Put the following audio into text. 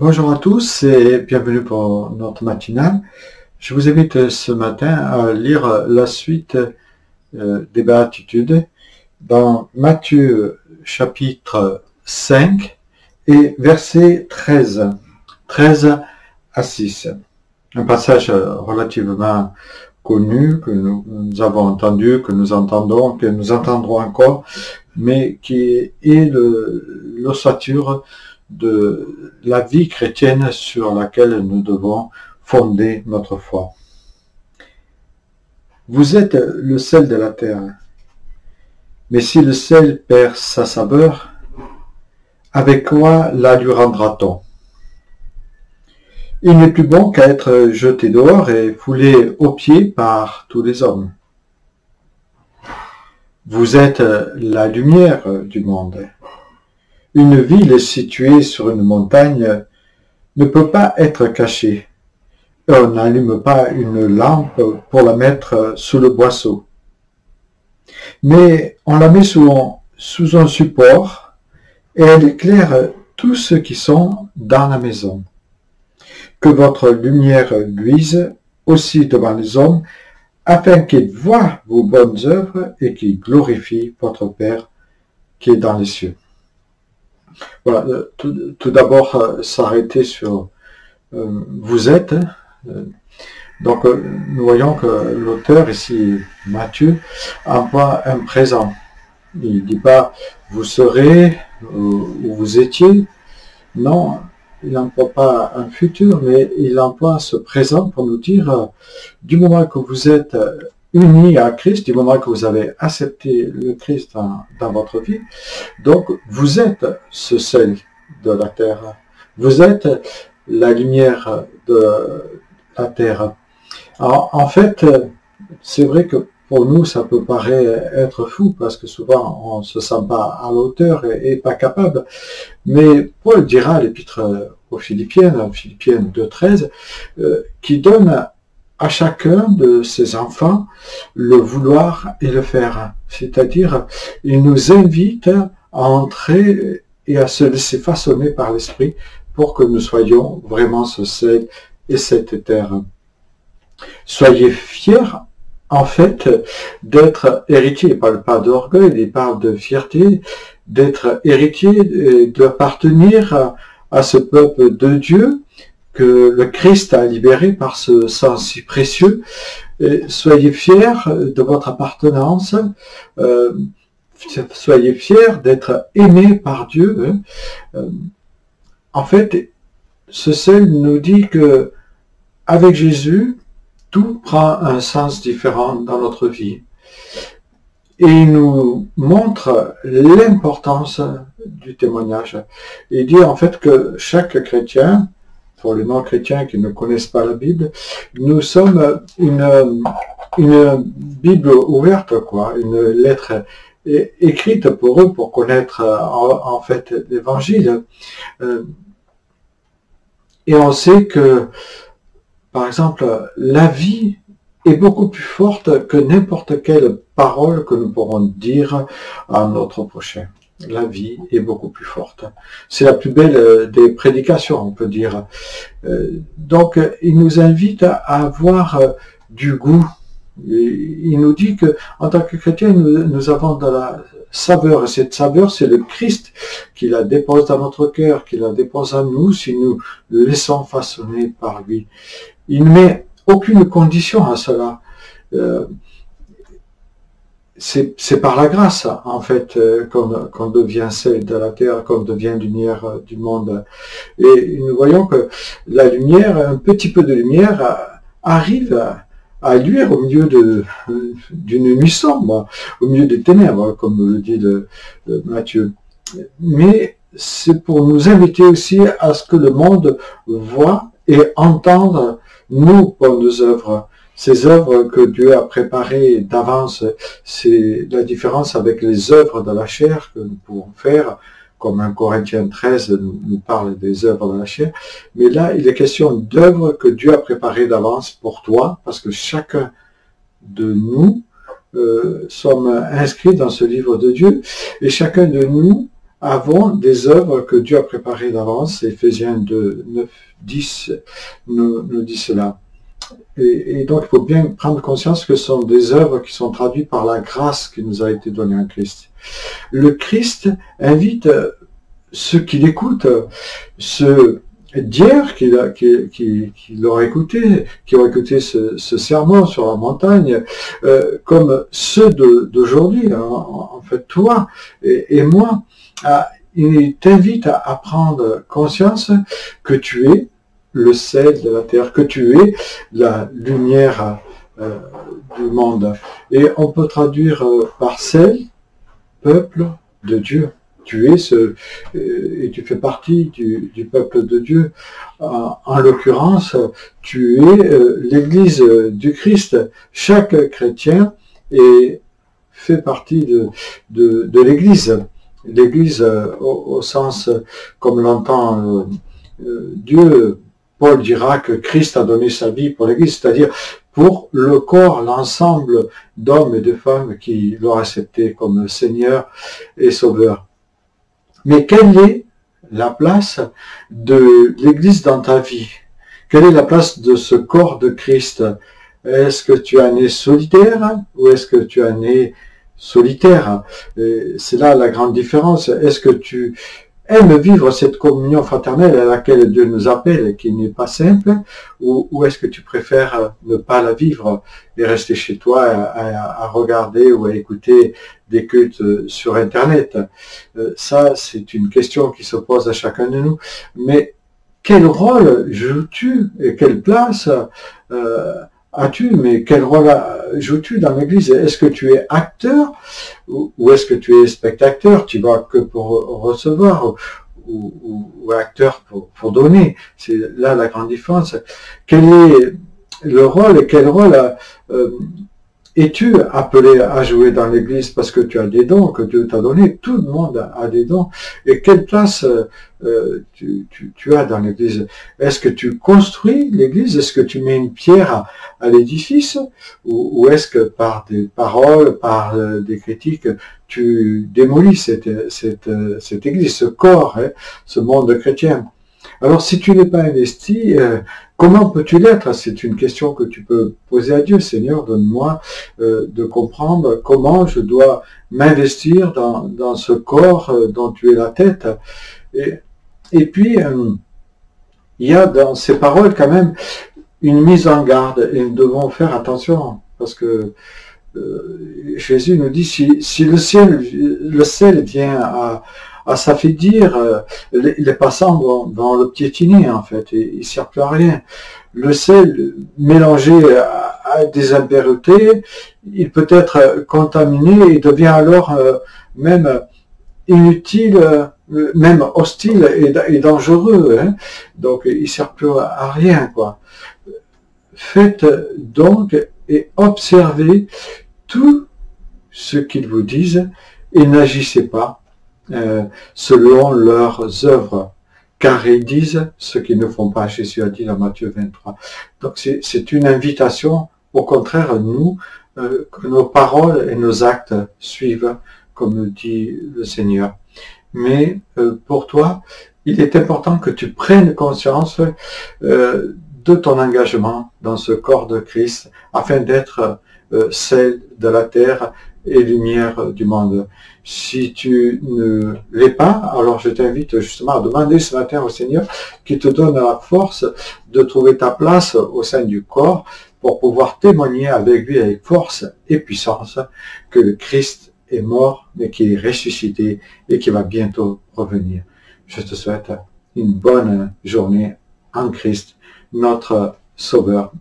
Bonjour à tous et bienvenue pour notre matinale. Je vous invite ce matin à lire la suite des béatitudes dans Matthieu chapitre 5 et verset 13 à 6. Un passage relativement connu que nous avons entendu, que nous entendons, que nous entendrons encore, mais qui est l'ossature de la vie chrétienne sur laquelle nous devons fonder notre foi. Vous êtes le sel de la terre, mais si le sel perd sa saveur, avec quoi la lui rendra-t-on? Il n'est plus bon qu'à être jeté dehors et foulé aux pieds par tous les hommes. Vous êtes la lumière du monde. Une ville située sur une montagne ne peut pas être cachée. On n'allume pas une lampe pour la mettre sous le boisseau. Mais on la met sous un support et elle éclaire tous ceux qui sont dans la maison. Que votre lumière luise aussi devant les hommes, afin qu'ils voient vos bonnes œuvres et qu'ils glorifient votre Père qui est dans les cieux. Voilà, tout d'abord s'arrêter sur vous êtes. Donc nous voyons que l'auteur ici, Matthieu, emploie un présent. Il ne dit pas vous serez ou vous étiez. Non, il n'emploie pas un futur, mais il emploie ce présent pour nous dire du moment que vous êtes unis à Christ, du moment que vous avez accepté le Christ dans votre vie, donc vous êtes ce sel de la terre. Vous êtes la lumière de la terre. Alors, en fait, c'est vrai que pour nous, ça peut paraître être fou, parce que souvent, on ne se sent pas à l'auteur et pas capable. Mais Paul dira à l'épître aux Philippiens, Philippiens 2,13, qui donne à chacun de ses enfants le vouloir et le faire. C'est-à-dire, il nous invite à entrer et à se laisser façonner par l'Esprit pour que nous soyons vraiment ce sel et cette terre. Soyez fiers, en fait, d'être héritier. Il ne parle pas d'orgueil, il parle de fierté, d'être héritier, d'appartenir à ce peuple de Dieu que le Christ a libéré par ce sang si précieux. Et soyez fiers de votre appartenance, soyez fiers d'être aimés par Dieu. En fait, ce sel nous dit que avec Jésus, tout prend un sens différent dans notre vie. Et il nous montre l'importance du témoignage. Il dit en fait que chaque chrétien, pour les non-chrétiens qui ne connaissent pas la Bible, nous sommes une Bible ouverte, quoi, une lettre écrite pour eux pour connaître en fait l'Évangile. Et on sait que, par exemple, la vie est beaucoup plus forte que n'importe quelle parole que nous pourrons dire à notre prochain. La vie est beaucoup plus forte. C'est la plus belle des prédications, on peut dire. Donc, il nous invite à avoir du goût. Il nous dit que, en tant que chrétiens, nous avons de la saveur. Et cette saveur, c'est le Christ qui la dépose dans notre cœur, qui la dépose en nous, si nous le laissons façonner par lui. Il ne met aucune condition à cela. C'est par la grâce, en fait, qu'on devient sel de la terre, qu'on devient lumière du monde. Et nous voyons que la lumière, un petit peu de lumière, arrive à luire au milieu d'une nuit sombre, au milieu des ténèbres, comme le dit Matthieu. Mais c'est pour nous inviter aussi à ce que le monde voit et entende nous bonnes œuvres. Ces œuvres que Dieu a préparées d'avance, c'est la différence avec les œuvres de la chair que nous pouvons faire, comme 1 Corinthiens 13 nous parle des œuvres de la chair. Mais là, il est question d'œuvres que Dieu a préparées d'avance pour toi, parce que chacun de nous sommes inscrits dans ce livre de Dieu, et chacun de nous avons des œuvres que Dieu a préparées d'avance. Éphésiens 2, 9, 10 nous dit cela. Et donc, il faut bien prendre conscience que ce sont des œuvres qui sont traduites par la grâce qui nous a été donnée en Christ. Le Christ invite ceux qui l'écoutent, ceux d'hier qui l'ont écouté, qui ont écouté ce sermon sur la montagne, comme ceux d'aujourd'hui, hein, en fait toi et moi, il t'invite à prendre conscience que tu es le sel de la terre, que tu es la lumière du monde. Et on peut traduire par sel, peuple de Dieu. Tu es et tu fais partie du peuple de Dieu. En l'occurrence, tu es l'Église du Christ. Chaque chrétien fait partie de l'Église. L'Église au sens comme l'entend Dieu. Paul dira que Christ a donné sa vie pour l'Église, c'est-à-dire pour le corps, l'ensemble d'hommes et de femmes qui l'ont accepté comme Seigneur et Sauveur. Mais quelle est la place de l'Église dans ta vie? Quelle est la place de ce corps de Christ? Est-ce que tu es né solitaire ou est-ce que tu es né solitaire? C'est là la grande différence. Est-ce que tu aimes vivre cette communion fraternelle à laquelle Dieu nous appelle et qui n'est pas simple, ou est-ce que tu préfères ne pas la vivre et rester chez toi à regarder ou à écouter des cultes sur Internet? Ça, c'est une question qui se pose à chacun de nous. Mais quel rôle joues-tu et quelle place as-tu, mais quel rôle joues-tu dans l'Église? Est-ce que tu es acteur ou est-ce que tu es spectateur? Tu vas que pour recevoir ou acteur pour donner? C'est là la grande différence. Quel est le rôle et quel rôle es-tu appelé à jouer dans l'Église parce que tu as des dons que Dieu t'a donnés? Tout le monde a des dons. Et quelle place tu as dans l'Église? Est-ce que tu construis l'Église? Est-ce que tu mets une pierre à l'édifice? Ou est-ce que par des paroles, par des critiques, tu démolis cette Église, ce corps, hein, ce monde chrétien? Alors, si tu n'es pas investi, comment peux-tu l'être? C'est une question que tu peux poser à Dieu. Seigneur, donne-moi de comprendre comment je dois m'investir dans ce corps dont tu es la tête. Et puis, il y a dans ces paroles quand même une mise en garde. Et nous devons faire attention, parce que Jésus nous dit, si le sel vient à s'affaiblir, les passants vont le piétiner en fait, et il ne sert plus à rien. Le sel mélangé à des impuretés, il peut être contaminé et devient alors même inutile, même hostile et dangereux. Hein. Donc il ne sert plus à rien, quoi. Faites donc et observez tout ce qu'ils vous disent et n'agissez pas selon leurs œuvres, car ils disent ce qu'ils ne font pas. Jésus a dit dans Matthieu 23. Donc c'est une invitation, au contraire, nous, que nos paroles et nos actes suivent, comme dit le Seigneur. Mais pour toi, il est important que tu prennes conscience de ton engagement dans ce corps de Christ, afin d'être sel de la terre et lumière du monde. Si tu ne l'es pas, alors je t'invite justement à demander ce matin au Seigneur qui te donne la force de trouver ta place au sein du corps pour pouvoir témoigner avec lui avec force et puissance que le Christ est mort mais qu'il est ressuscité et qu'il va bientôt revenir. Je te souhaite une bonne journée en Christ, notre Sauveur